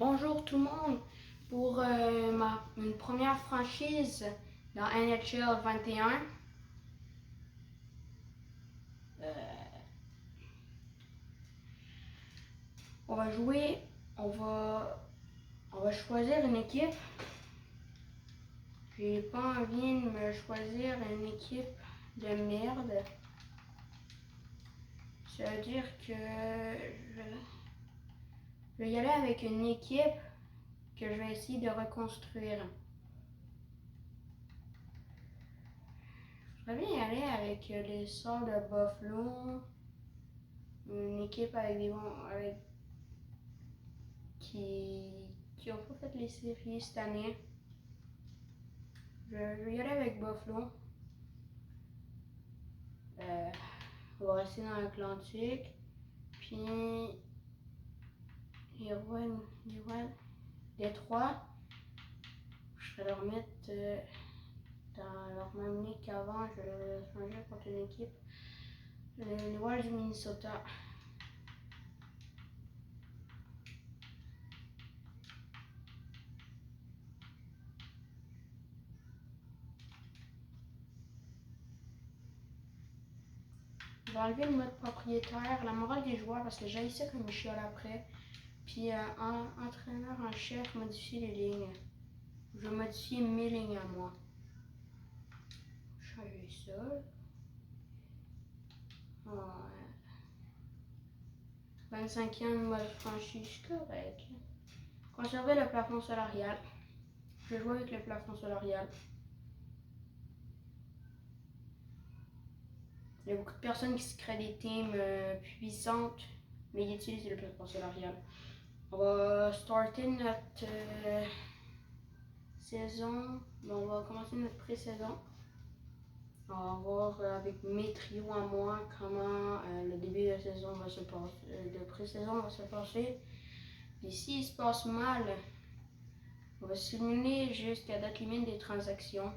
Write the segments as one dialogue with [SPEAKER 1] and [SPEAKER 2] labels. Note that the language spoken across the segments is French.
[SPEAKER 1] Bonjour tout le monde pour une première franchise dans NHL 21. On va jouer, on va choisir une équipe. J'ai pas envie de me choisir une équipe de merde. Ça veut dire que je vais y aller avec une équipe que je vais essayer de reconstruire. Je voudrais bien y aller avec les Sorts de Buffalo, une équipe avec des bons, qui n'ont pas fait les séries cette année. Je vais y aller avec Buffalo. On va rester dans l'Atlantique. Puis les Rois Détroit, je vais leur mettre dans leur même ligue qu'avant. Je vais les changer contre une équipe. Les Wild du Minnesota. Je vais enlever le mode propriétaire, la morale des joueurs parce que j'ai ça comme je chiale après. Puis entraîneur en chef, modifier les lignes. Je vais modifier mes lignes à moi. Changer ça. Ouais. 25e mode franchise, correct. Conserver le plafond salarial. Je vais jouer avec le plafond salarial. Il y a beaucoup de personnes qui se créent des teams puissantes, mais ils utilisent le plafond salarial. On va starter notre saison. On va commencer notre pré-saison. On va voir avec mes trios à moi comment le début de saison va se passer, de pré-saison va se passer. Et s'il se passe mal, on va simuler jusqu'à date limite des transactions.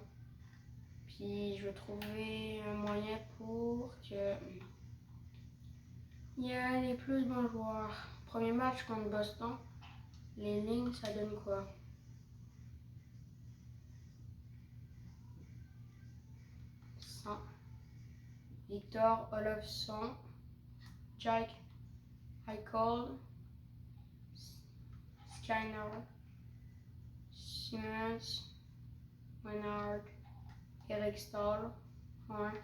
[SPEAKER 1] Puis je vais trouver un moyen pour que il y a les plus bons joueurs. Premier match contre Boston. Les lignes, ça donne quoi? Victor Olofsson, Jack Eichel, Skinner, Simmons, Menard, Eric Stahl, ouais.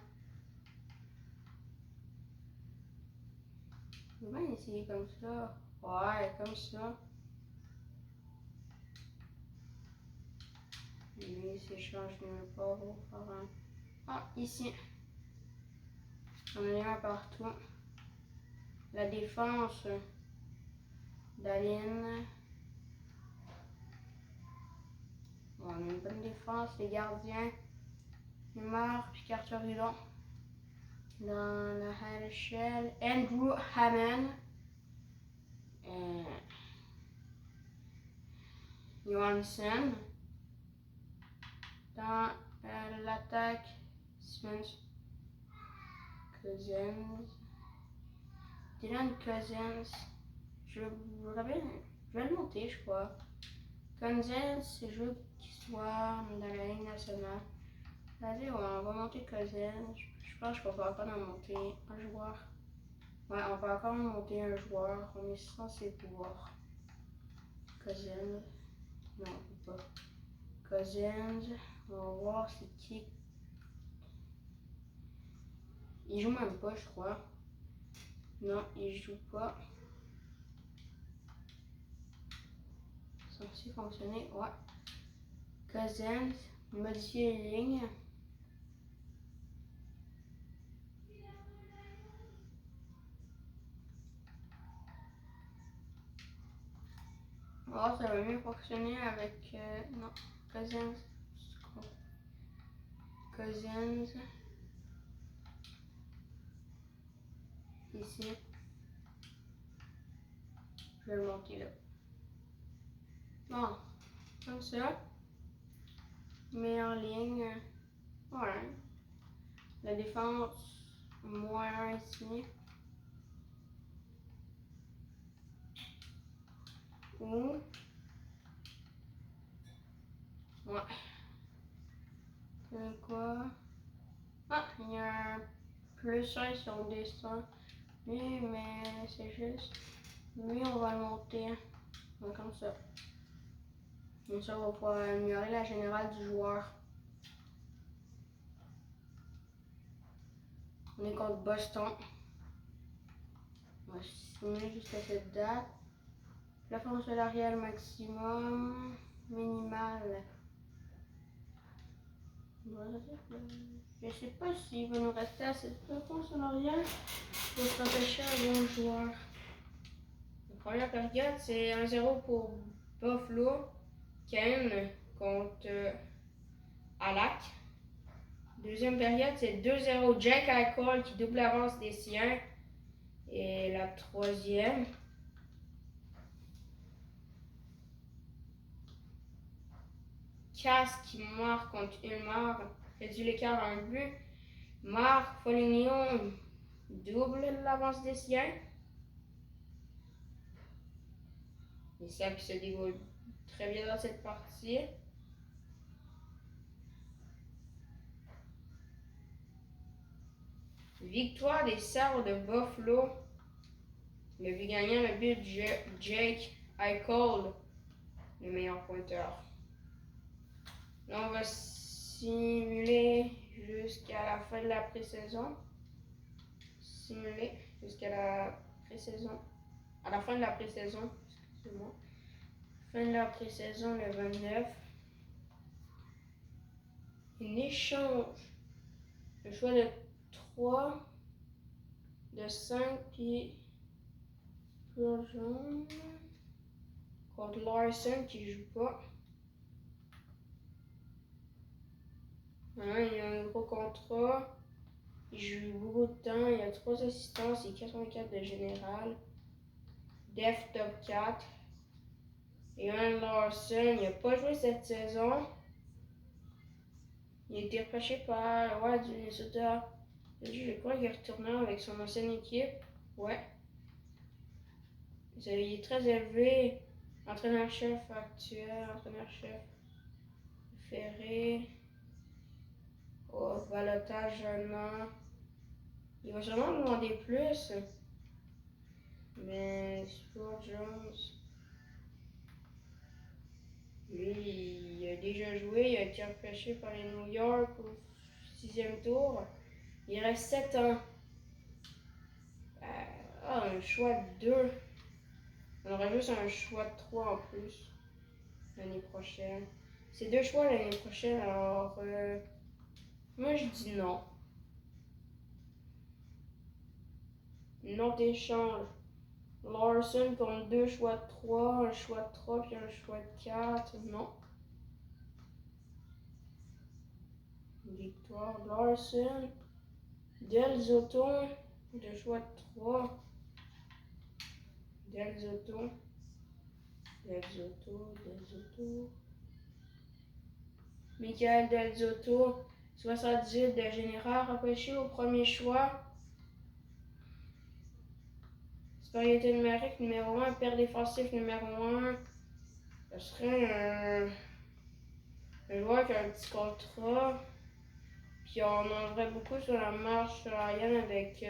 [SPEAKER 1] Je vais bien essayer comme ça. Ouais, comme ça. Lui, si je change nulle part, on va faire un. Ah, ici. On en a un partout. La défense d'Aline. Bon, on a une bonne défense. Les gardiens. Neymar puis Carterillon. Dans la NHL, Andrew Hammond. Johansson. Dans l'attaque, Simmons. Cousins. Dylan Cousins. Je vais le monter, je crois. Cousins, je veux qu'il soit dans la Ligue nationale. Vas-y, ouais, on va monter Cousins. Je pense qu'on va encore en monter un joueur. Ouais, on va encore monter un joueur. On est censé pouvoir. Cousins. Non, on peut pas. Cousins. On va voir c'est qui. Il joue même pas, je crois. Non, il joue pas. Censé fonctionner, ouais. Cousins, modifier les lignes. Oh, ça va mieux fonctionner avec. Non, Cousins. Cousins. Ici. Je vais le monter là. Bon, comme ça. Mais en ligne. Ouais. La défense, moins ici. Ou Ouais. Quoi? Ah, il y a un plus 1 si on descend. Oui, mais c'est juste. Lui, on va le monter. Donc, comme ça. Comme ça, on va pouvoir améliorer la générale du joueur. On est contre Boston. On va simuler jusqu'à cette date. Plafond salarial maximum. Minimal. Je sais pas s'il va nous rester à cette plafond salarial pour se repêcher un bon joueur. La première période, c'est 1-0 pour Buffalo. Kane contre Alak. Deuxième période, c'est 2-0 Jack Eichel qui double l'avance des siens. Et la troisième, Cass qui marque contre Ulmar, réduit l'écart à un but. Marc Foligno double l'avance des siens. Les Sabres qui se déroulent très bien dans cette partie. Victoire des Sabres de Buffalo. Le but gagnant, le but de Jake Eichel, le meilleur pointeur. Là, on va simuler jusqu'à la fin de la pré-saison. Simuler jusqu'à la pré-saison. À la fin de la pré-saison, excusez-moi. Fin de la pré-saison le 29. Un échange. Le choix de 3, de 5, puis Jaune contre Larson qui joue pas. Il a un gros contrat. Il joue beaucoup de temps. Il a 3 assistances et 84 de général. Def top 4. Et un Larson, il n'a pas joué cette saison. Il a été repêché par le Wild du Minnesota. Je crois qu'il est retourné avec son ancienne équipe. Ouais. Il est très élevé. Entraîneur-chef actuel, entraîneur-chef Ferré. Au balotage un an. Il va sûrement demander plus. Mais Stuart Jones, lui, il a déjà joué. Il a été repêché par les New York au 6e tour. Il reste 7 ans. Un choix de 2. On aurait juste un choix de 3 en plus l'année prochaine. C'est 2 choix l'année prochaine, alors moi je dis non. Non d'échange. Larson contre 2 choix de 3, un choix de 3 puis un choix de 4. Non. Victoire Larson. Del Zotto, 2 choix de 3. Del Zotto. Michael Del Zotto, 78 de général, repêché au premier choix. Supériorité numérique numéro 1, paire défensif numéro 1. Ce serait un joueur qui a un petit contrat. Puis on en aurait beaucoup sur la marche salariale avec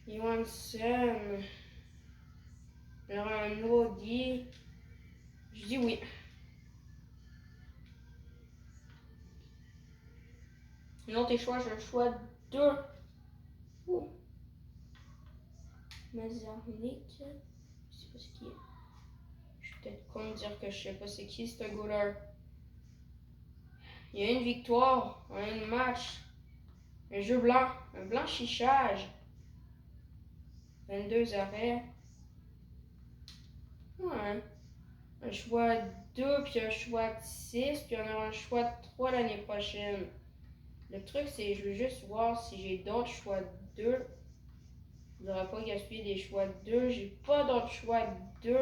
[SPEAKER 1] Johansson. Il y aura un nouveau Guy. Je dis oui. Non, tes choix, j'ai le choix 2. Mazarnik. Je sais pas ce qui est. Je suis peut-être con de dire que je sais pas c'est qui ce goaler. Il y a une victoire en un match. Un jeu blanc. Un blanchissage. 22 arrêts. Ouais. Un choix 2 puis un choix de 6 puis on aura un choix de 3 l'année prochaine. Le truc c'est je veux juste voir si j'ai d'autres choix de 2. Je ne devrais pas gaspiller des choix de 2. J'ai pas d'autres choix de 2.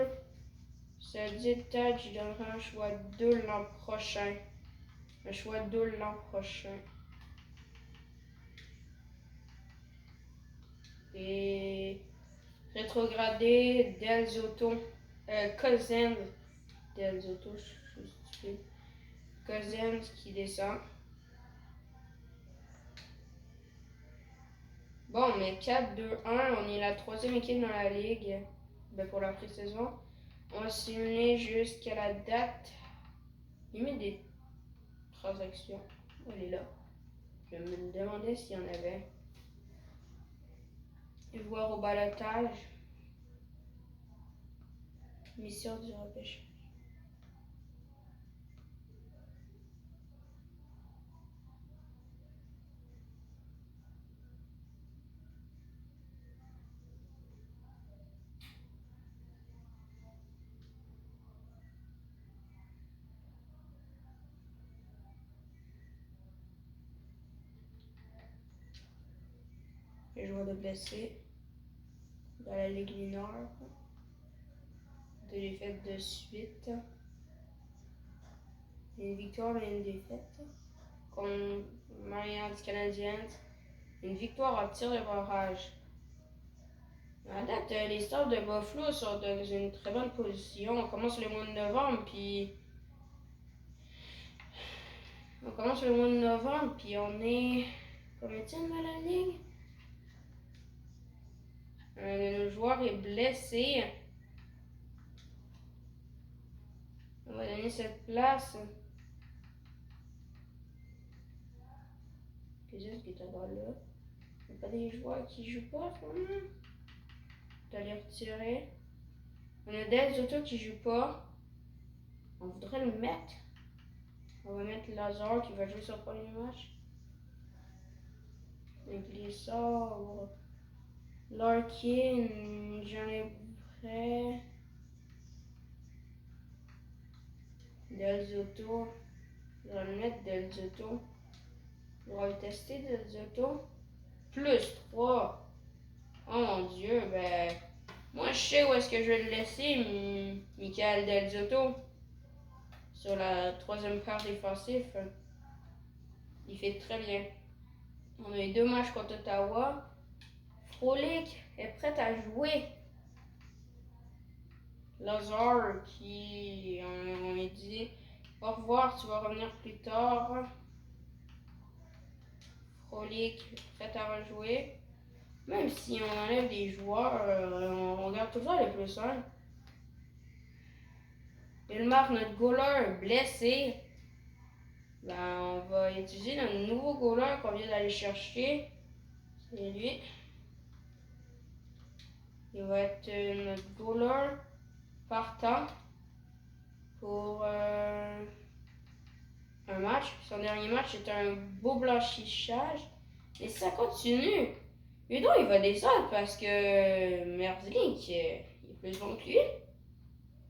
[SPEAKER 1] Ça dit peut-être je donnerai un choix de 2 l'an prochain. Un choix de 2 l'an prochain. Et rétrogradé Del Zotto. Cousin Del Zotto, je suis stupide. Cousins qui descend. Bon, mais 4-2-1, on est la 3e équipe dans la ligue pour la pré-saison. On va simuler jusqu'à la date. Il met des transactions. Elle est là. Je me demandais s'il y en avait. Et voir au balotage. Mission du repêchage. Les joueurs de blessés dans la Ligue mineure. 2 défaites de suite. Une victoire et une défaite. Contre Marianne Canadiens. Une victoire en tir de barrage. À date, les Stars de Buffalo sont dans une très bonne position. On commence le mois de novembre, puis on est combienième dans la ligue? Un de nos joueurs est blessé. On va donner cette place. Qu'est-ce qui est d'abord là? Il n'y a pas des joueurs qui jouent pas, vraiment. On va les retirer. On a des autos qui jouent pas. On voudrait le mettre. On va mettre Lazare qui va jouer son premier match. Avec les sorts. Larkin, j'en ai prêt. Del Zotto. Je vais le mettre Del Zotto. On va le tester Del Zotto. Plus 3. Oh mon dieu, ben. Moi je sais où est-ce que je vais le laisser, Michael Del Zotto. Sur la 3e paire défensif. Il fait très bien. On a eu 2 matchs contre Ottawa. Frolic est prêt à jouer. Lazare qui, on lui dit au revoir, tu vas revenir plus tard. Frolic prêt à rejouer. Même si on enlève des joueurs, on garde toujours les plus 1. Elmar, notre goaler, blessé. Ben, on va utiliser notre nouveau goaler qu'on vient d'aller chercher. C'est lui. Il va être notre goaler partant pour un match. Son dernier match est un beau blanchissage. Et ça continue. Udo, il va descendre parce que Merzlik est plus bon que lui.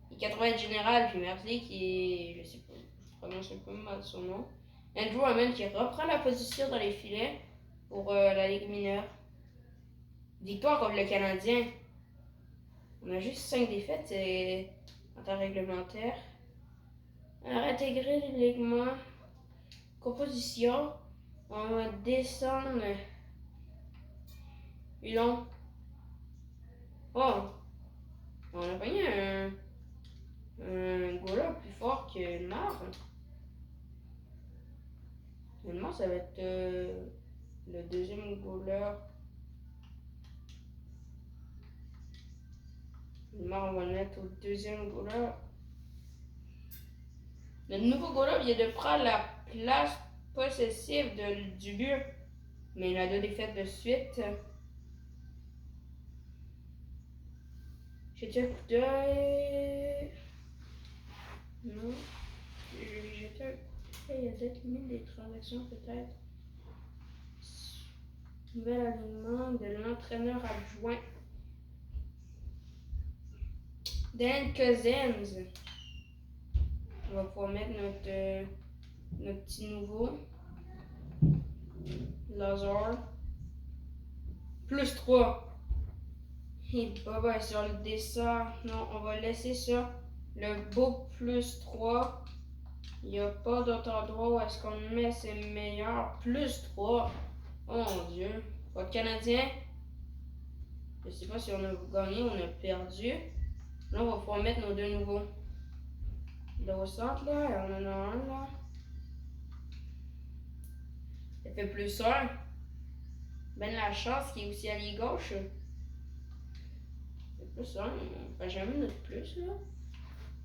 [SPEAKER 1] Il est 80 général, puis Merzlik est, je sais pas, je prononce un peu mal son nom. Andrew Hammond qui reprend la position dans les filets pour la Ligue mineure. Victoire contre le Canadien. On a juste 5 défaites en temps réglementaire. On a intégré le ligament. Composition. On va descendre. Hulon. Oh! On a pogné un goaler plus fort que Elmar. Elmar, ça va être le 2e goaler. Elmar, on va le mettre au 2e goaler. Le nouveau goaler vient de prendre la place possessive du but. Mais il a 2 défaites de suite. J'ai jeté un coup d'œil. Non. J'ai jeté un coup d'œil. Il y a peut-être mis des transactions, peut-être. Nouvel alignement de l'entraîneur adjoint. Dan Cousins. On va pouvoir mettre notre petit nouveau. Lazare. Plus 3. Et bah, si on le descend, non, on va laisser ça. Le beau plus 3. Il n'y a pas d'autre endroit où est-ce qu'on le met, c'est meilleur. Plus 3. Oh mon dieu. Votre Canadien. Je sais pas si on a gagné ou on a perdu. Là, on va pouvoir mettre nos 2 nouveaux. Là au centre, là, on en a un là. fait plus 1. Ben la chance qui est aussi allié gauche. Ça fait plus 1. On fait jamais notre plus là.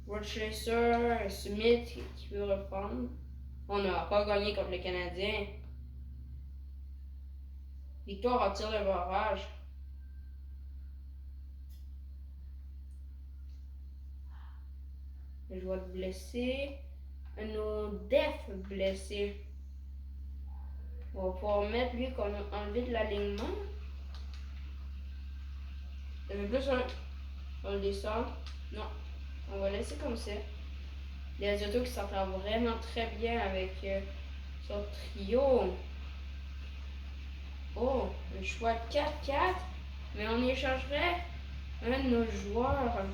[SPEAKER 1] World Chaser, Smith qui veut reprendre. On n'a pas gagné contre le Canadien. Victoire en tir de barrage. Je vais être blessé. Un def blessé. On va pouvoir mettre lui qu'on a enlevé de l'alignement. Ça fait plus 1. On le descend. Non. On va laisser comme ça. Les autos qui s'entendent vraiment très bien avec son trio. Oh, un choix 4-4. Mais on échangerait un de nos joueurs.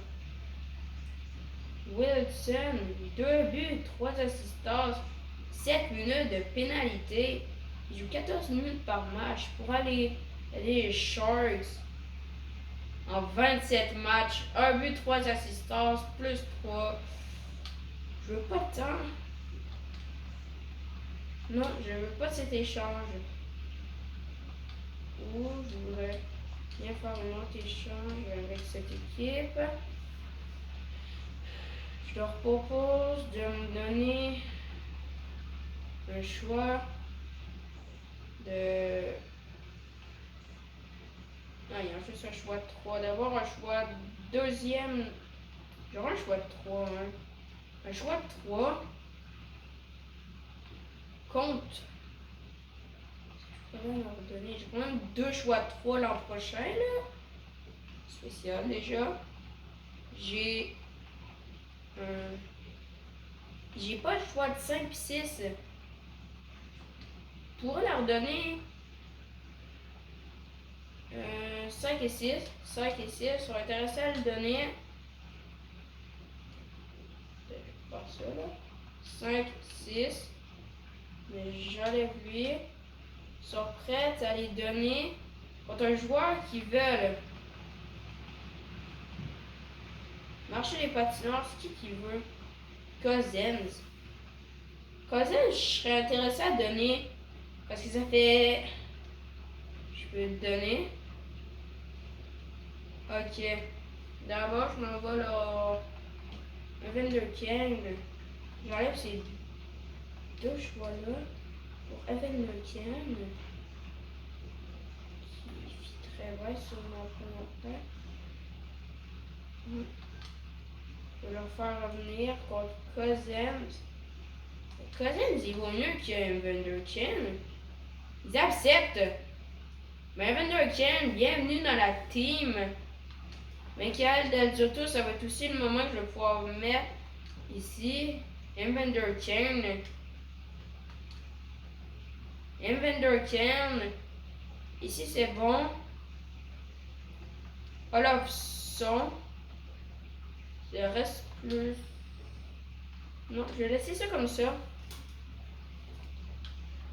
[SPEAKER 1] Wilson, 2 buts, 3 assistances, 7 minutes de pénalité. Il joue 14 minutes par match pour aller les Sharks. En 27 matchs, 1 but, 3 assistances, plus 3. Je veux pas de temps. Non, je veux pas cet échange. Ou je voudrais bien faire un autre échange avec cette équipe. Je leur propose de me donner un choix de... Ah, il y a juste un choix de 3. D'abord un choix deuxième. J'aurais un choix de 3. Hein. Un choix de 3 contre... Je pourrais leur donner... J'ai quand même 2 choix de 3 l'an prochain, là. Spécial déjà. J'ai... J'ai pas le choix de 5 et 6. Je pourrais leur donner 5 et 6. 5 et 6. Ça serait intéressant à le donner. Je vais faire ça là. 5, 6. Mais j'enlève lui. Ils sont prêts à les donner contre un joueur qui veut marcher les patineurs. C'est qui veut? Cousins. Cousins, je serais intéressé à donner parce que ça fait. Je peux le donner. Ok. D'abord, je m'envoie là. Evander Kane. J'enlève ces 2 choix-là pour Evander Kane. Qui fit très bien sur mon commentaire. Je vais leur faire revenir contre Cousins. Cousins, il vaut mieux qu'Evander Kane. Ils acceptent. Mais Evander Kane, bienvenue dans la team. Michael Del Zotto, ça va être aussi le moment que je vais pouvoir mettre ici. Evander Kane. Evander Kane. Ici, c'est bon. Olofsson. Ça reste plus... Non, je vais laisser ça comme ça.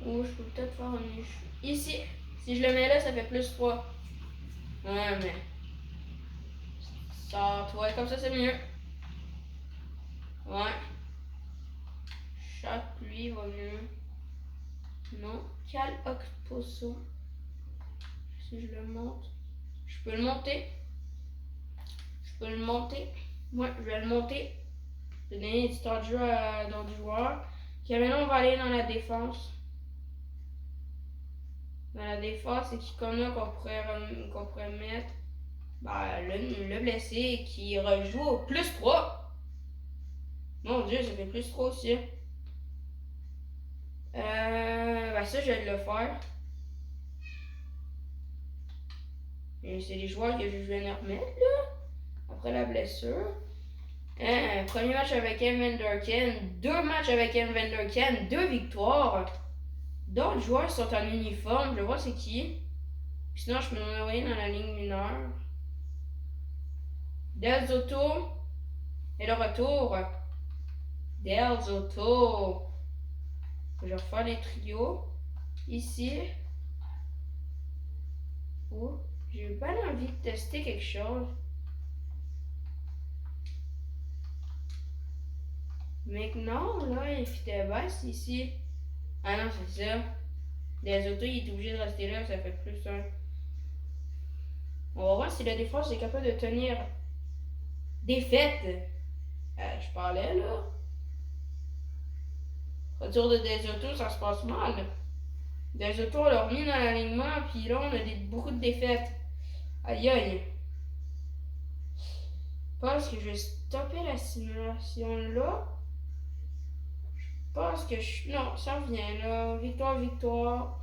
[SPEAKER 1] Ou je peux peut-être faire un échec. Ici, si je le mets là, ça fait plus 3. Ouais, mais... Ça, toi, comme ça, c'est mieux. Ouais. Chaque pluie va mieux. Non. Cal Octoso. Si je le monte. Je peux le monter. Je peux le monter. Ouais, je vais le monter. Je vais donner du temps de jeu à d'autres joueurs. Ok, maintenant, on va aller dans la défense. Dans la défense, c'est qui comme là qu'on pourrait mettre le blessé qui rejoue au plus 3. Mon Dieu, ça fait plus 3 aussi. Ça, je vais le faire. Et c'est les joueurs que je viens de remettre, là. Après la blessure. Premier match avec Evander Kane. 2 matchs avec Evander Kane. 2 victoires. D'autres joueurs sont en uniforme. Je vais voir c'est qui. Sinon, je peux m'envoyer dans la ligne mineure. Del Zotto. Et le retour. Del Zotto. Je vais refaire les trios. Ici. Oh, j'ai pas envie de tester quelque chose. Maintenant, là, il fait baisse ici. Ah non, c'est ça. Des autos, il est obligé de rester là, ça fait plus un. On va voir si la défense est capable de tenir. Défaite! Je parlais là. Retour de des autos, ça se passe mal. Des autos, on l'a remis dans l'alignement, puis là, on a beaucoup de défaites. Aïe aïe. Je pense que je vais stopper la simulation là. Je pense que je. Non, ça revient là. Victoire, victoire.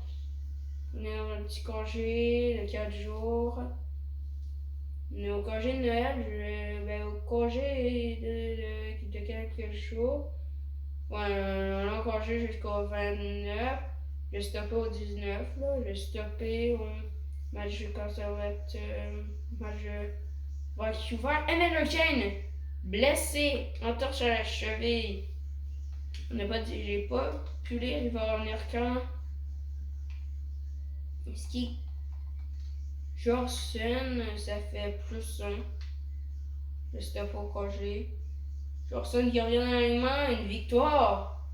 [SPEAKER 1] On est dans un petit congé de 4 jours. On est au congé de Noël. Ben, au congé de quelques jours. Ouais, un long congé jusqu'au 29. Je vais stopper au 19. Là. Je vais stopper au match conservateur. Match Vancouver. Evander Kane, blessé, entorse à la cheville. J'ai pas pu lire, il va revenir quand? Ski Johnson, ça fait plus 1. Je stoppe au congé. Johnson qui revient dans l'alignement, une victoire.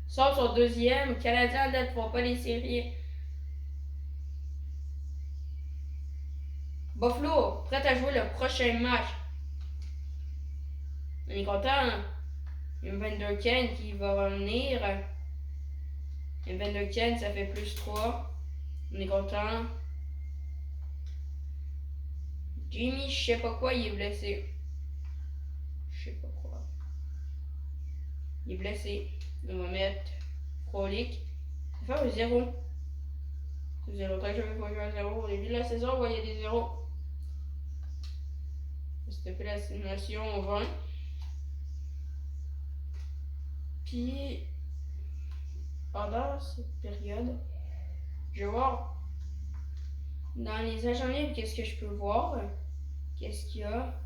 [SPEAKER 1] Sort son deuxième. Le Canadien ne fera pas les séries. Buffalo, prêt à jouer le prochain match. On est content. Il y a Evander Kane qui va revenir. Evander Kane, ça fait plus 3. On est content. Jimmy, je sais pas quoi, il est blessé. Je sais pas quoi. Il est blessé. On va mettre Frolic. Ça fait un 0. Ça faisait longtemps que j'avais pas joué à 0. Au début de la saison, on voyait des 0. C'était fait la simulation au 20. Puis, pendant cette période, je vais voir dans les agents libres qu'est-ce que je peux voir. Qu'est-ce qu'il y a.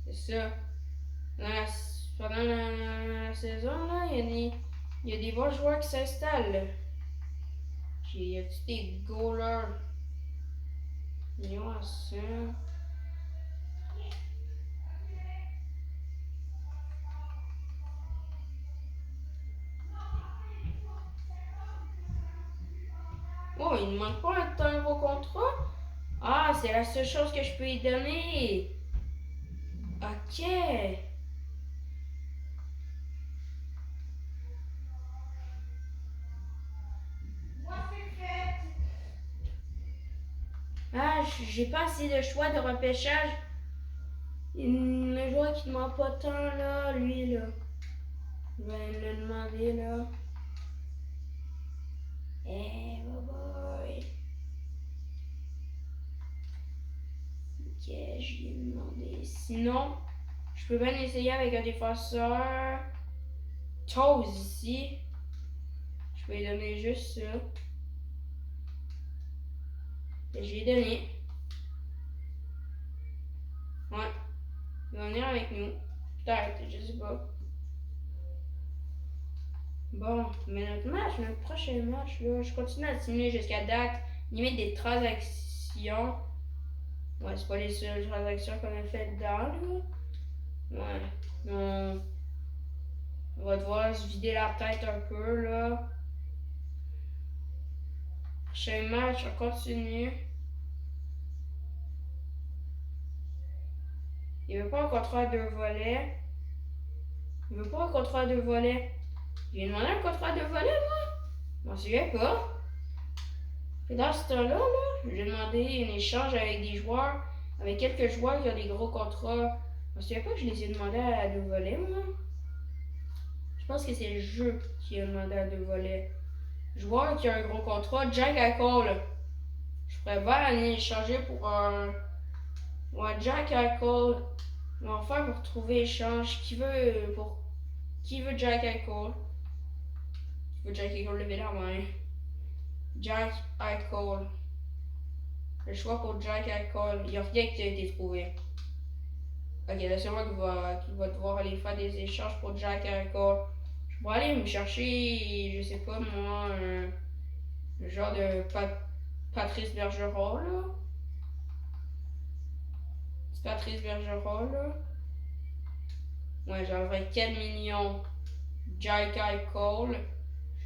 [SPEAKER 1] C'est ça. Pendant la saison, là, il y a des bons joueurs qui s'installent. Il y a des goalers. Millions à ça. Oh, il ne manque pas un nouveau contrat? Ah, c'est la seule chose que je peux lui donner. Ok. Ah, j'ai pas assez de choix de repêchage. Le joueur qui ne demande pas tant, là, lui, là. Je vais le demander, là. Eh, boy. Ok, je lui ai demandé. Sinon, je peux bien essayer avec un défenseur. Toes ici. Je peux lui donner juste ça. Et je lui ai donné. Ouais. Il va venir avec nous. Peut-être, je sais pas. Bon, mais notre prochain match, là, je continue à simuler jusqu'à date. Limite des transactions. Ouais, c'est pas les seules transactions qu'on a faites dedans, là. Ouais. On va devoir se vider la tête un peu, là. Prochain match, on continue. Il veut pas un contrat à 2 volets. Il veut pas un contrat à 2 volets. J'ai demandé un contrat à 2 volets, moi. Je m'en souviens pas. Et dans ce temps-là, j'ai demandé un échange avec des joueurs, avec quelques joueurs qui ont des gros contrats. Je me souviens pas que je les ai demandé à 2 volets, moi. Je pense que c'est le jeu qui a demandé à 2 volets. Joueur qui a un gros contrat, Jack Eichel. Je pourrais bien aller échanger pour un. Ouais, Jack Eichel. On va faire pour trouver échange. Qui veut Jack Eichel? Qui veut Jack Eichel? Levez la main. Jack Eichel. Le choix pour Jack Eichel. Il n'y a rien qui a été trouvé. Ok, là c'est moi qui va devoir aller faire des échanges pour Jack Eichel. Je pourrais aller me chercher, je sais pas moi, un genre de Patrice Bergeron là. C'est Patrice Bergeron là. Ouais, j'enverrai 4 millions Jack Eichel.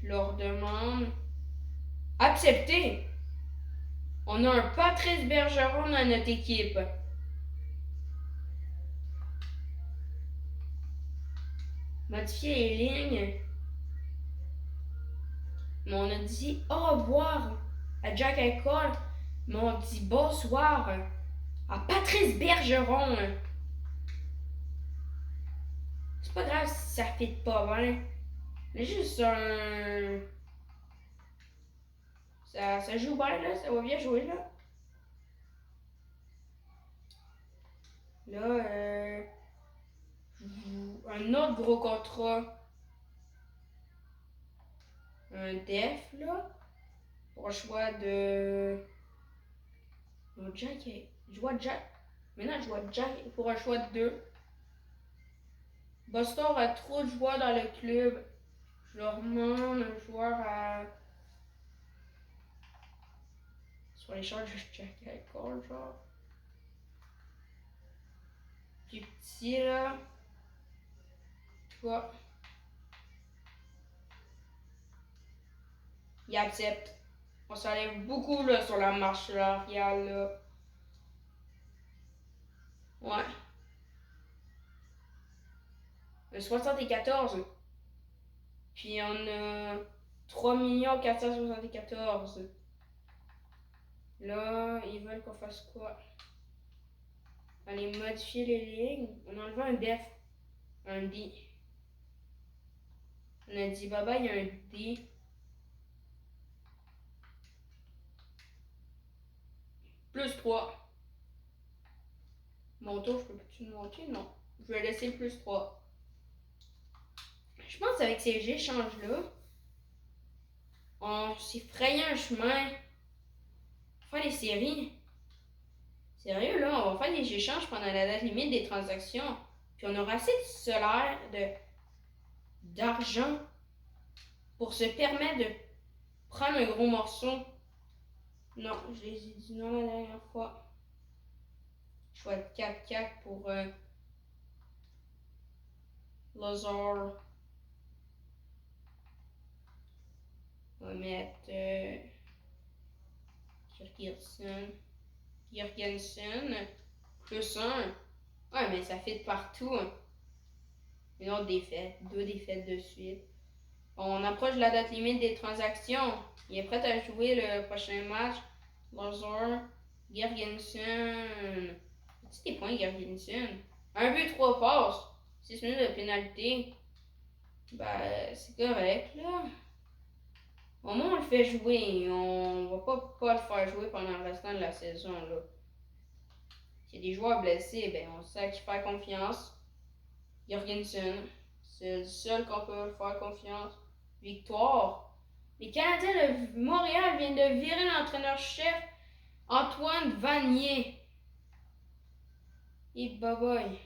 [SPEAKER 1] Je leur demande. Accepté! On a un Patrice Bergeron dans notre équipe. Modifier les lignes. Mais on a dit au revoir à Jack Eichel. Mais on dit bonsoir à Patrice Bergeron. C'est pas grave si ça fit pas bien. Mais juste un. Ça joue bien là, ça va bien jouer là. Là, un autre gros contrat. Un def là. Pour le choix de. Non, Jack. Je vois Jack. Maintenant, je vois Jack pour un choix de 2. Boston a trop de joueurs dans le club. Je leur demande un joueur à. Sur les charges de Jack Eichel, genre. Plus petit là. Tu vois. Il accepte. On s'enlève beaucoup là sur la marche arrière là. Ouais. Le 74. Puis on a 3 474. Là, ils veulent qu'on fasse quoi? Aller modifier les lignes. On a enlevé un def. Un D. On a dit bye bye, il y a un D. Plus 3. Mon tour, je peux plus le monter? Non. Je vais laisser le plus 3. Je pense qu'avec ces échanges-là, on s'est frayé un chemin pour faire des séries. Sérieux, là, on va faire des échanges pendant la date limite des transactions. Puis on aura assez de salaire, d'argent pour se permettre de prendre un gros morceau. Non, je les ai dit non la dernière fois. Choix de 4-4 pour Lazar. On va mettre Jorgensen. Plus 1. Ouais, mais ça fait de partout. Une autre défaite. 2 défaites de suite. On approche de la date limite des transactions. Il est prêt à jouer le prochain match. Lazar. Jorgensen. As-tu des points, Jorgensen? 1 but, 3 passes. 6 minutes de pénalité. Ben, c'est correct, là. Au moins, on le fait jouer. On va pas le faire jouer pendant le restant de la saison, là. S'il y a des joueurs blessés, ben, on sait à qui faire confiance. Jorgensen. C'est le seul qu'on peut faire confiance. Victoire. Les Canadiens de Montréal viennent de virer l'entraîneur-chef Antoine Vanier. Et bye-bye.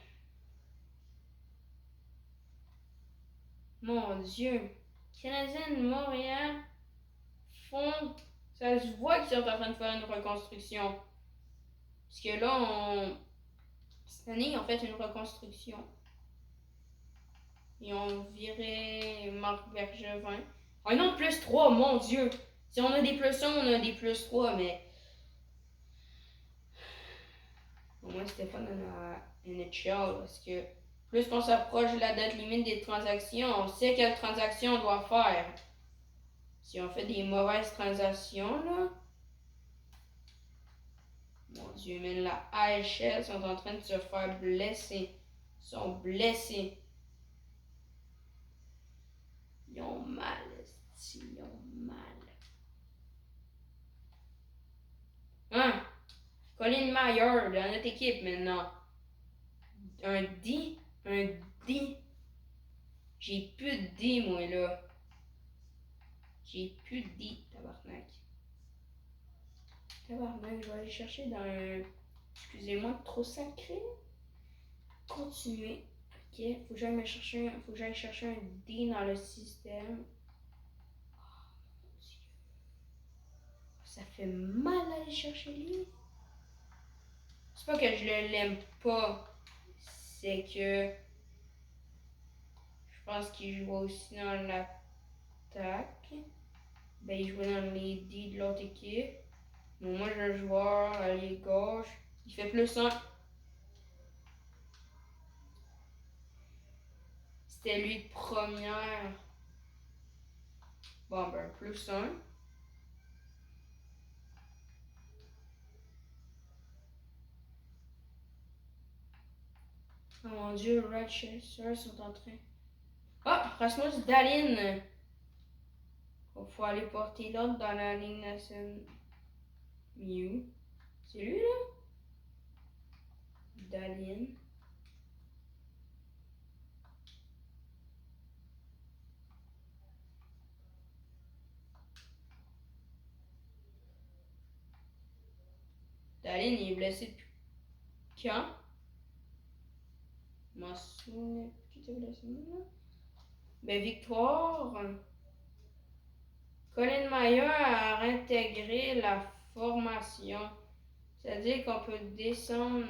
[SPEAKER 1] Mon Dieu. Les Canadiens de Montréal font. Ça se voit qu'ils sont en train de faire une reconstruction. Parce que là, cette année, ils ont fait une reconstruction. Ils ont viré Marc Bergevin. Un autre plus 3, mon Dieu! Si on a des plus 1, on a des plus 3, mais. Au moins, c'était pas dans la NHL, parce que plus qu'on s'approche de la date limite des transactions, on sait quelle transaction on doit faire. Si on fait des mauvaises transactions, là. Mon Dieu, mais la AHL sont en train de se faire blesser. Ils sont blessés. Ils ont mal, ils ont mal. Hein? Colin Mayer dans notre équipe maintenant. Un D? Un D? J'ai plus de D, moi, là. J'ai plus de D, tabarnak. Tabarnak, je vais aller chercher dans un. Excusez-moi, trop sacré. Continuer. Ok, faut que j'aille chercher un D dans le système. Oh mon Dieu. Ça fait mal d'aller chercher lui. C'est pas que je l'aime pas. C'est que je pense qu'il joue aussi dans la attaque. Ben, il jouait dans les dés de l'autre équipe. Donc, moi, j'ai un joueur allié gauche. Il fait +1. C'était lui de première. Bon, ben, +1. Oh mon dieu, Red Chasers sont en train. Ah! Rasmus Dahlin! Il faut aller porter l'autre dans la ligne nationale. Mew. C'est lui, là? Dahlin. Dahlin, il est blessé depuis quand? Je m'en souviens plus qu'il était blessé, là. Ben, victoire. Colin Mayer a réintégré la formation. C'est-à-dire qu'on peut descendre.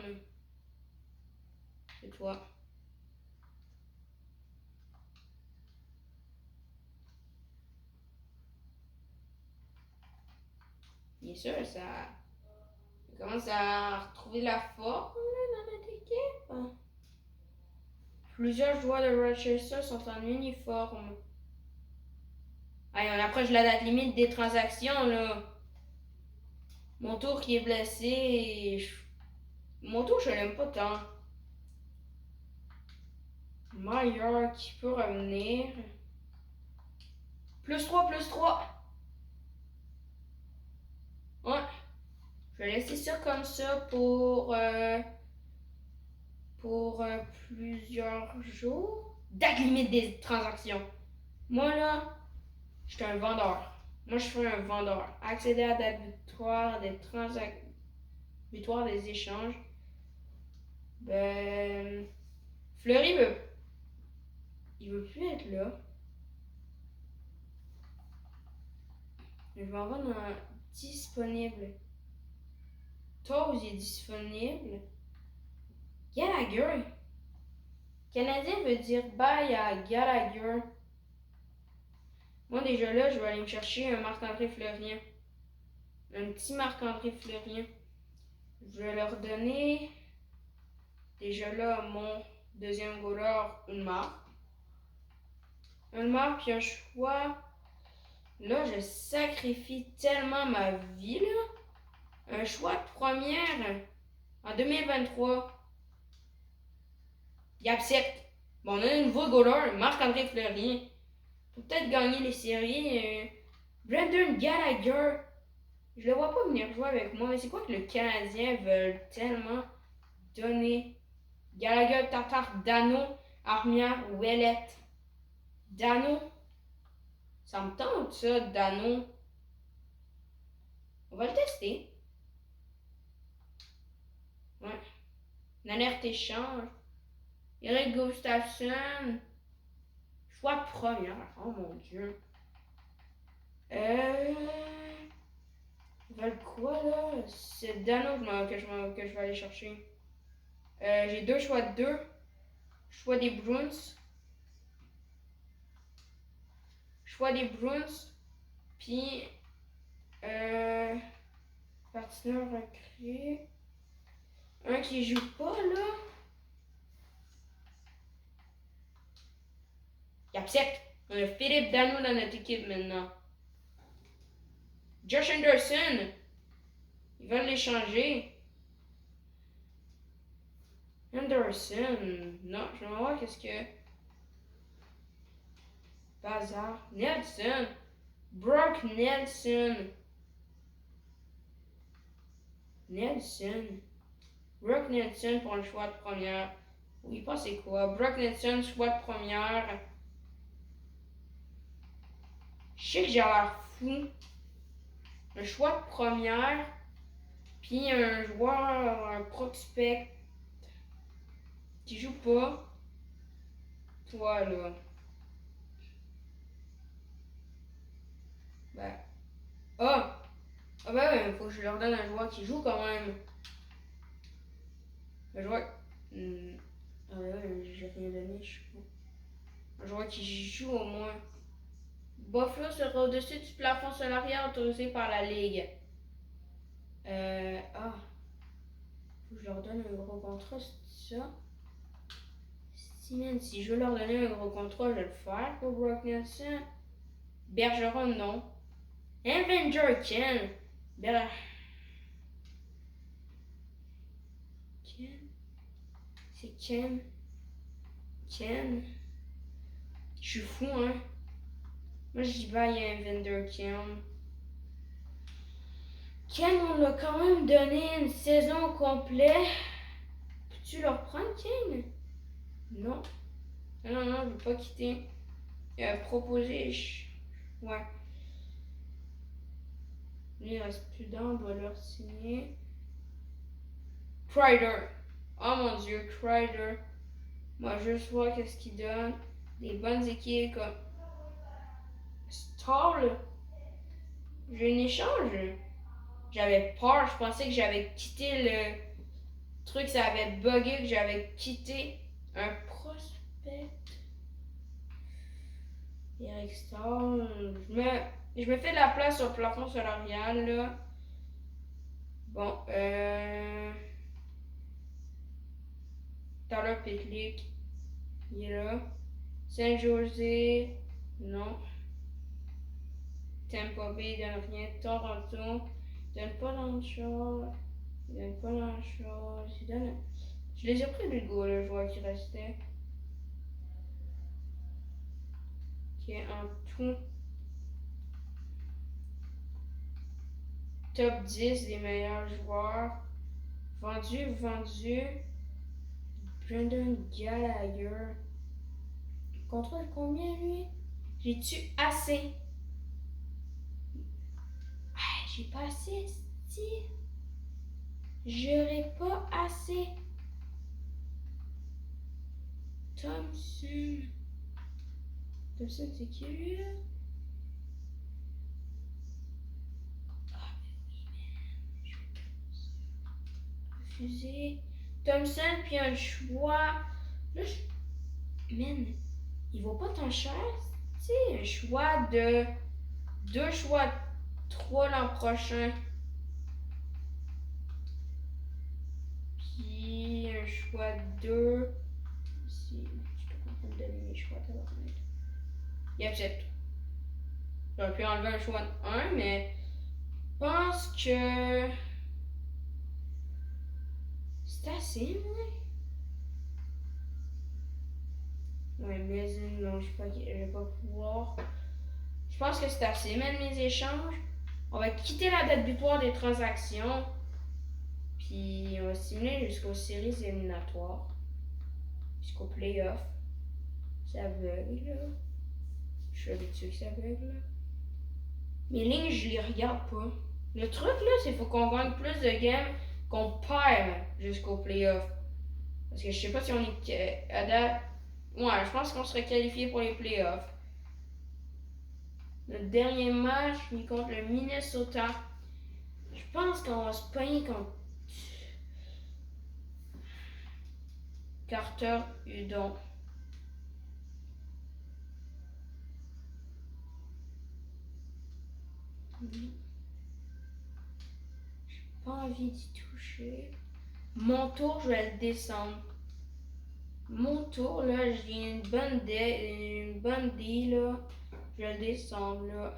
[SPEAKER 1] C'est toi. Bien sûr, ça commence à retrouver la forme là, dans notre équipe. Plusieurs joueurs de Rochester sont en uniforme. Allez, on approche la date limite des transactions, là. Mon tour qui est blessé. Mon tour, je l'aime pas tant. Meyer qui peut revenir. +3, +3. Ouais. Je vais laisser ça comme ça pour plusieurs jours. Date limite des transactions. Moi, là, je suis un vendeur. Moi, je suis un vendeur. Accéder à la victoire des transactions. Victoire des échanges. Ben. Fleury veut. Il veut plus être là. Je vais en vendre un disponible. Toes est disponible. Gallagher. Canadien veut dire bye à Gallagher. Moi, déjà là, je vais aller me chercher un Marc-André Fleurien. Un petit Marc-André Fleurien. Je vais leur donner déjà là mon deuxième goaler, une marque. Une marque puis un choix. Là, je sacrifie tellement ma vie, là. Un choix de première en 2023. Il accepte. Bon, on a un nouveau goaler, Marc-André Fleurien. Faut peut-être gagner les séries. Brendan Gallagher. Je le vois pas venir jouer avec moi, mais c'est quoi que le Canadien veut tellement donner? Gallagher, Tatar, Dano, Armia, Ouellette. Dano. Ça me tente ça, Dano. On va le tester. Ouais. Une alerte échange. Eric Gustafsson. Choix de première. Oh mon dieu. Ils veulent quoi là? C'est Dano que je vais aller chercher. J'ai deux choix de deux. Choix des Bruins. Choix des Bruins. Puis. Patineur recrue. Un qui joue pas là. Il accepte. On a Philippe Dano dans notre équipe maintenant. Josh Anderson. Ils veulent l'échanger. Anderson. Non, je vais voir qu'est-ce que. Bazar. Nelson. Brock Nelson. Nelson. Brock Nelson pour un choix de première. Oui, pas c'est quoi. Brock Nelson, choix de première. Je sais que j'ai l'air fou. Un choix de première. Puis un joueur, un prospect qui joue pas. Toi là. Ben. Ah! Ah ben, faut que je leur donne un joueur qui joue quand même. Un joueur. Ah ouais, j'ai rien donné, je sais pas. Un joueur qui joue au moins. Buffalo sera au-dessus du plafond salarial autorisé par la Ligue. Faut que je leur donne un gros contrat, c'est ça? Si je veux leur donner un gros contrat, je vais le faire pour Brock Nelson. Bergeron, non. Evander Ken. Ken? C'est Ken? Ken? Je suis fou, hein? Moi, je dis bye à Evander Ken. Ken, on l'a quand même donné une saison complète. Peux-tu le reprendre, Ken? Non. Non, je veux pas quitter. Proposer. Ouais. Lui, il reste plus d'un, on doit leur signer. Kreider. Oh mon dieu, Kreider. Moi, juste voir qu'est-ce qu'il donne. Des bonnes équipes comme Stall. J'ai un échange. J'avais peur, je pensais que j'avais quitté le truc, ça avait bugué, que j'avais quitté un prospect. Eric Stall. Je me fais de la place sur le plafond salarial, là. Bon, Tyler Pitlick, il est là. Saint José, non. Tampa Bay, il donne rien. Toronto, il donne pas grand-chose. Il donne pas grand-chose. Je les ai pris du go, le joueur qui restait. Qui est en tout top 10 des meilleurs joueurs. Vendu. Brendan Gallagher. Contrat de combien, lui? J'ai-tu assez? J'ai pas assez, si. J'aurais pas assez. Thompson, c'est qui, lui, là? Refusé. Thompson, puis un choix. Là, man, il vaut pas tant cher. Tu sais, un choix de 2 choix 3 l'an prochain. Puis un choix 2. Si, je peux pas me donner mes choix, il accepte. J'aurais pu enlever un choix de 1, mais je pense que c'est assez, ouais, mais non, je vais pas pouvoir. Je pense que c'est assez. Même mes échanges, on va quitter la date butoir des transactions. Puis on va simuler jusqu'aux séries éliminatoires. Jusqu'aux playoffs. Ça aveugle, là. Je suis habitué que ça aveugle, là. Mes lignes, je les regarde pas. Le truc, là, c'est qu'il faut qu'on gagne plus de games qu'on perd jusqu'aux playoffs. Parce que je sais pas si on est à date. Ouais, je pense qu'on serait qualifié pour les playoffs. Notre dernier match, il est contre le Minnesota. Je pense qu'on va se pogner contre Carter Hudon. J'ai pas envie d'y toucher. Mon tour, je vais le descendre. Mon tour, là, j'ai une bonne dé, là. Je vais le descendre, là.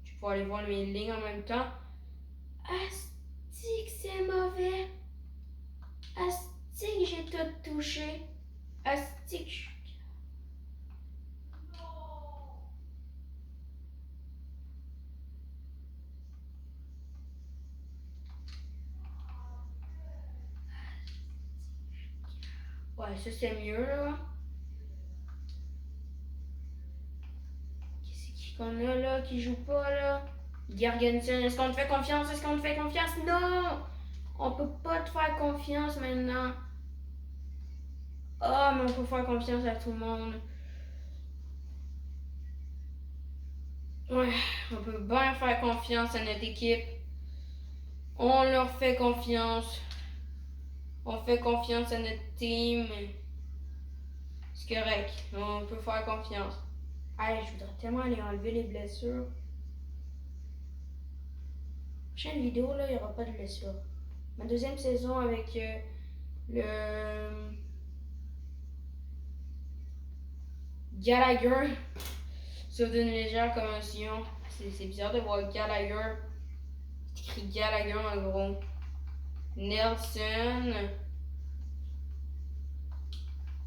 [SPEAKER 1] Je vais pouvoir aller voir mes lignes en même temps. Asti que c'est mauvais. Asti que j'ai tout touché. Asti que je... Ouais, ça c'est mieux, là. Qu'est-ce qu'on a, là, qui joue pas, là? Gergensen, est-ce qu'on te fait confiance? Non! On peut pas te faire confiance maintenant. Ah, mais on peut faire confiance à tout le monde. Ouais, on peut bien faire confiance à notre équipe. On leur fait confiance. On fait confiance à notre team. C'est correct. On peut faire confiance. Hey, je voudrais tellement aller enlever les blessures. Prochaine vidéo, là, il n'y aura pas de blessures. Ma deuxième saison avec le Gallagher, sauf d'une légère commotion. C'est bizarre de voir Gallagher. C'est écrit Gallagher en gros. Nelson.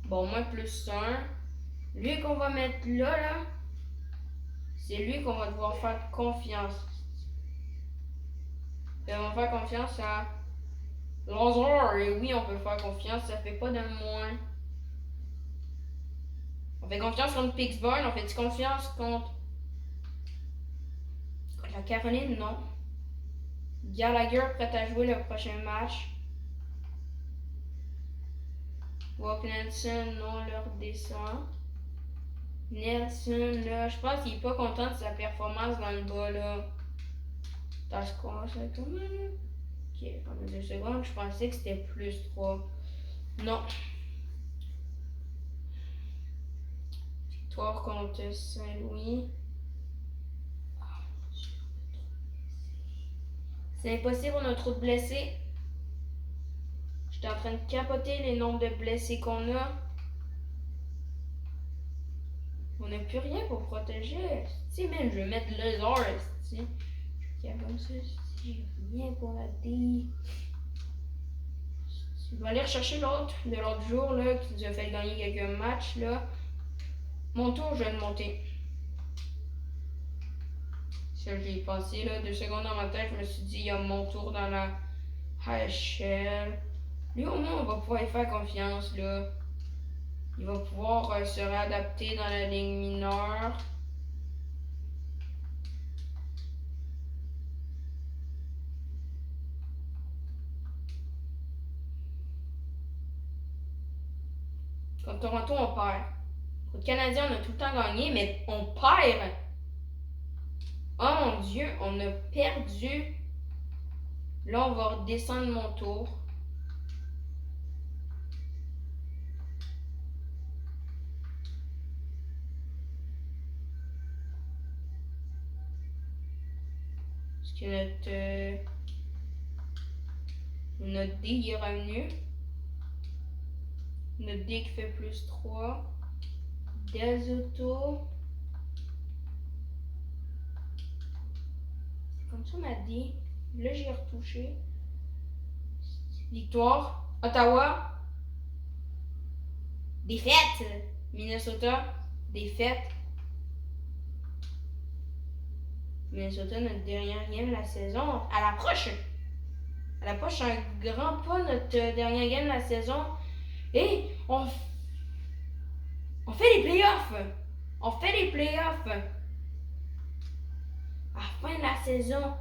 [SPEAKER 1] Bon, moins plus 1. Lui qu'on va mettre là, c'est lui qu'on va devoir faire confiance. Et on va faire confiance à Lazare. Et oui, on peut faire confiance, ça fait pas de moins. On fait confiance contre Pittsburgh, on fait confiance contre la Caroline, non. Gallagher prêt à jouer le prochain match. Walk Nelson, non, leur descend. Nelson, là, je pense qu'il est pas content de sa performance dans le bas, là. T'as ce qu'on ça comme. Ok, pendant 2 secondes, je pensais que c'était plus 3. Non. Victoire contre Saint-Louis. C'est impossible, on a trop de blessés. J'étais en train de capoter les nombres de blessés qu'on a. On n'a plus rien pour protéger. Si, même, je vais mettre les heures. Si. Je vais comme ça. J'ai rien pour la D. Je vais aller rechercher l'autre de l'autre jour là, qui nous a fait gagner quelques matchs. Là. Mon tour, je vais le monter. Ça, j'y ai pensé là, 2 secondes dans ma tête. Je me suis dit, il y a mon tour dans la HL. Lui, au moins, on va pouvoir y faire confiance. Là. Il va pouvoir se réadapter dans la ligne mineure. Contre Toronto, on perd. Contre Canadien, on a tout le temps gagné, mais on perd. Oh mon Dieu, on a perdu. Là, on va redescendre mon tour. Parce que notre D il est revenu. Notre D qui fait plus 3. Des autos. C'est comme ça ma D. Là, j'ai retouché. Victoire. Ottawa. Défaite. Minnesota. Défaite. Minnesota, notre dernière game de la saison. Elle approche. Elle approche un grand pas notre dernière game de la saison. Et on fait les playoffs. On fait les playoffs. À la fin de la saison,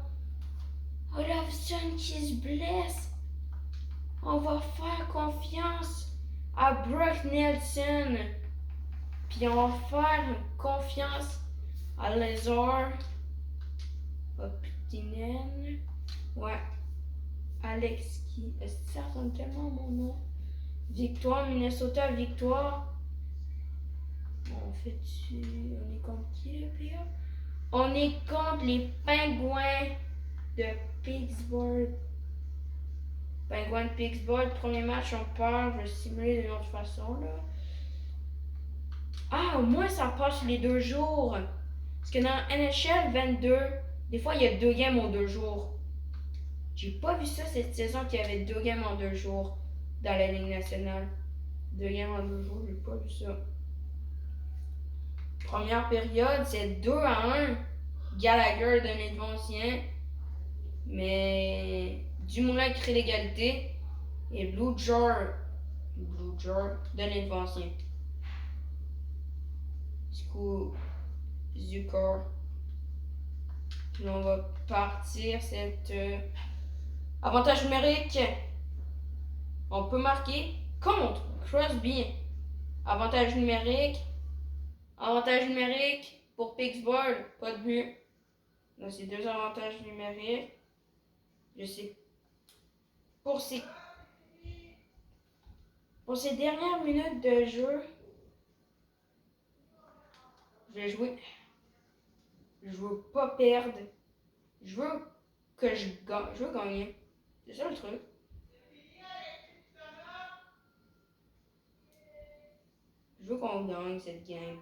[SPEAKER 1] Olofsson qui se blesse. On va faire confiance à Brock Nelson. Puis on va faire confiance à Lazar. Optinen. Ouais. Alex qui. Est-ce que ça ressemble tellement à mon nom? Victoire, Minnesota, victoire. On fait-tu. On est contre qui le playoff? On est contre les Pingouins de Pittsburgh. Pingouins de Pittsburgh, premier match, on perd. Je vais simuler d'une autre façon là. Ah, au moins ça passe les 2 jours. Parce que dans NHL 22, des fois il y a 2 games en 2 jours. J'ai pas vu ça cette saison qu'il y avait 2 games en 2 jours dans la Ligue nationale. 2 games en 2 jours, j'ai pas vu ça. Première période, c'est 2-1. Gallagher donné devant ancien. Mais Dumoulin crée l'égalité. Et Blue Jar donné devant ancien. Du coup, Zucker. Puis on va partir cette avantage numérique. On peut marquer contre Crosby. Avantage numérique. Avantage numérique pour Pittsburgh. Pas de but. Donc c'est 2 avantages numériques. Je sais. Pour ces dernières minutes de jeu, Je vais jouer. Je veux pas perdre. Je veux que je gagne. Je veux gagner. C'est ça le truc. Je veux qu'on gagne cette game.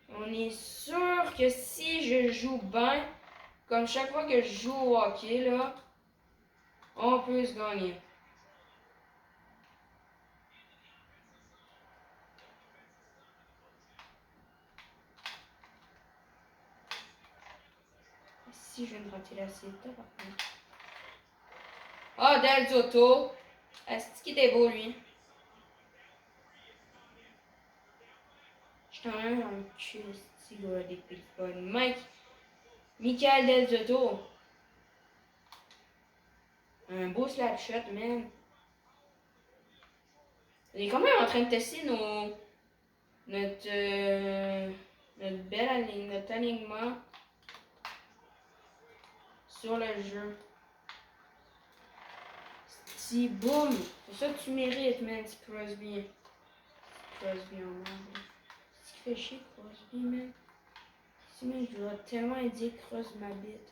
[SPEAKER 1] On est sûr que si je joue bien, comme chaque fois que je joue au hockey, là, on peut se gagner. Si je viens de rater la CETA, par contre. Ah, Del Zotto! Est-ce qu'il était beau, lui? Je t'en ai un cul, ce gars des Pittsburgh. Michael Del Zotto. Un beau slap shot, man. On est quand même en train de tester notre notre alignement sur le jeu. Si, boum! C'est ça que tu mérites, man, c'est Crosby. Crosby en merde. C'est ce qui fait chier, Crosby, man. Si, man, je dois tellement aider Crosby ma bite.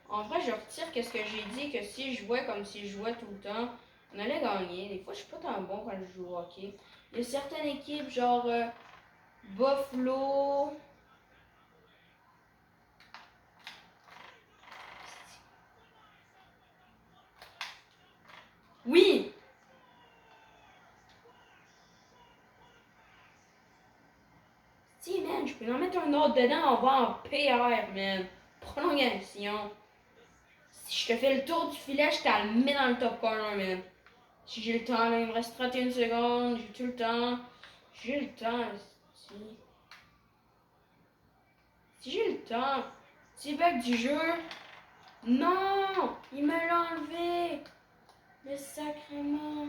[SPEAKER 1] En vrai, je retire qu'est-ce que j'ai dit, que si je jouais comme si je jouais tout le temps, on allait gagner. Des fois, je suis pas tant bon quand je joue au hockey. Il y a certaines équipes, genre Buffalo. Oui! Si, man, je peux en mettre un autre dedans, on va en PR, man. Prolongation. Si je te fais le tour du filet, je te le mets dans le top corner, man. Si j'ai le temps, là, il me reste 31 secondes, j'ai tout le temps. J'ai le temps, si. Si j'ai le temps. Si bug du jeu. Non! Il me l'a enlevé! Le sacrement.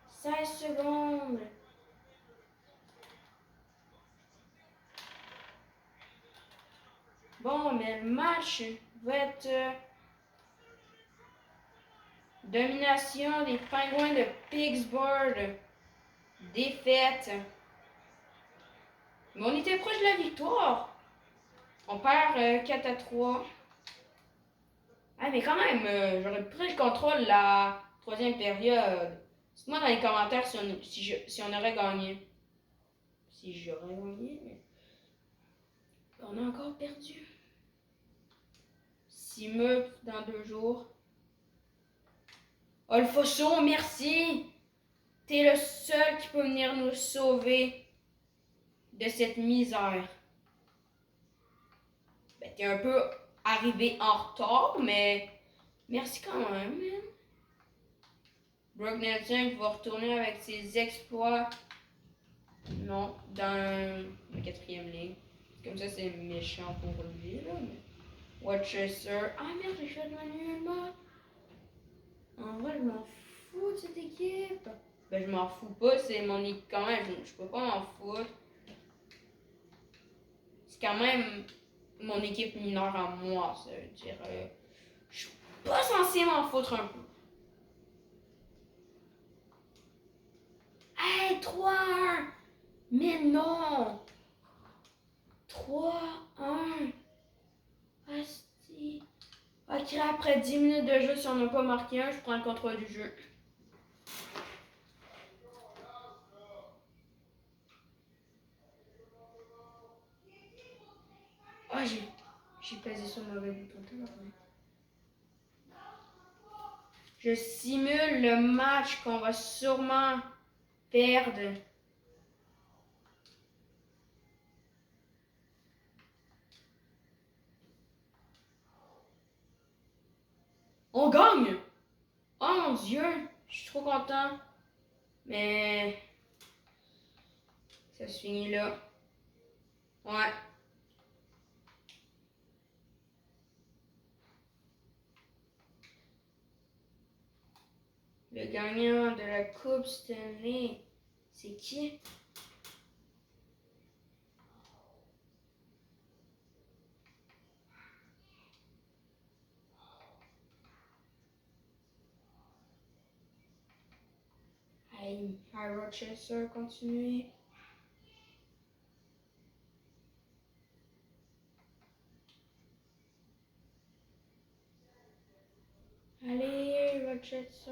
[SPEAKER 1] 16 secondes. Bon, mais le match va être domination des Pingouins de Pittsburgh. Défaite. Mais on était proche de la victoire. On perd 4-3. Ah, mais quand même, j'aurais pris le contrôle la troisième période. Dites-moi dans les commentaires si on aurait gagné. Si j'aurais gagné, mais on a encore perdu. Simeuf dans 2 jours. Olfoso, merci. T'es le seul qui peut venir nous sauver de cette misère. Ben, t'es un peu arrivé en retard, mais merci quand même, man. Brock Nelson va retourner avec ses exploits. Non, dans la 4e ligue. Comme ça, c'est méchant pour lui, là. Mais... Watchester. Ah merde, j'ai fait manuellement. En vrai, je m'en fous de cette équipe. Ben, je m'en fous pas, c'est mon équipe quand même. Je peux pas m'en foutre. C'est quand même mon équipe mineure à moi, ça veut dire. Je suis pas censé m'en foutre un peu. Hey, 3-1! Mais non! 3-1! Asti. Ok, après 10 minutes de jeu, si on n'a pas marqué un, je prends le contrôle du jeu. Oh, j'ai pesé sur le mauvais bouton. Je simule le match qu'on va sûrement perdre. On gagne! Oh mon Dieu! Je suis trop content. Mais... ça se finit là. Ouais. gagnant de la Coupe Stanley, c'est qui? Hey, à Rochester, continuez. Allez, Rochester.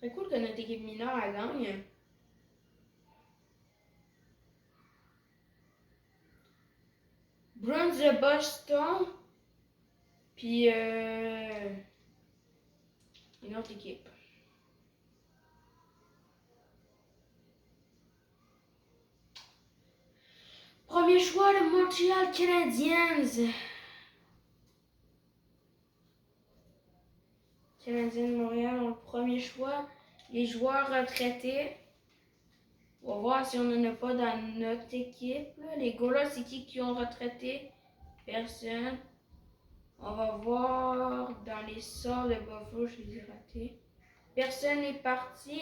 [SPEAKER 1] C'est cool que notre équipe mineure elle gagne. Bruins de Boston. Puis une autre équipe. Premier choix, le Montreal Canadiens. Canadiens de Montréal ont le premier choix. Les joueurs retraités. On va voir si on n'en a pas dans notre équipe. Là. Les gars-là, c'est qui ont retraité? Personne. On va voir dans les sorts de Buffalo, je les ai ratés. Personne n'est parti.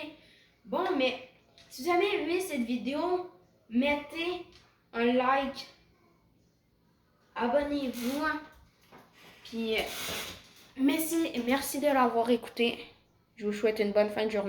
[SPEAKER 1] Bon, mais si vous avez aimé cette vidéo, mettez un like. Abonnez-vous. Puis, merci de l'avoir écouté. Je vous souhaite une bonne fin de journée.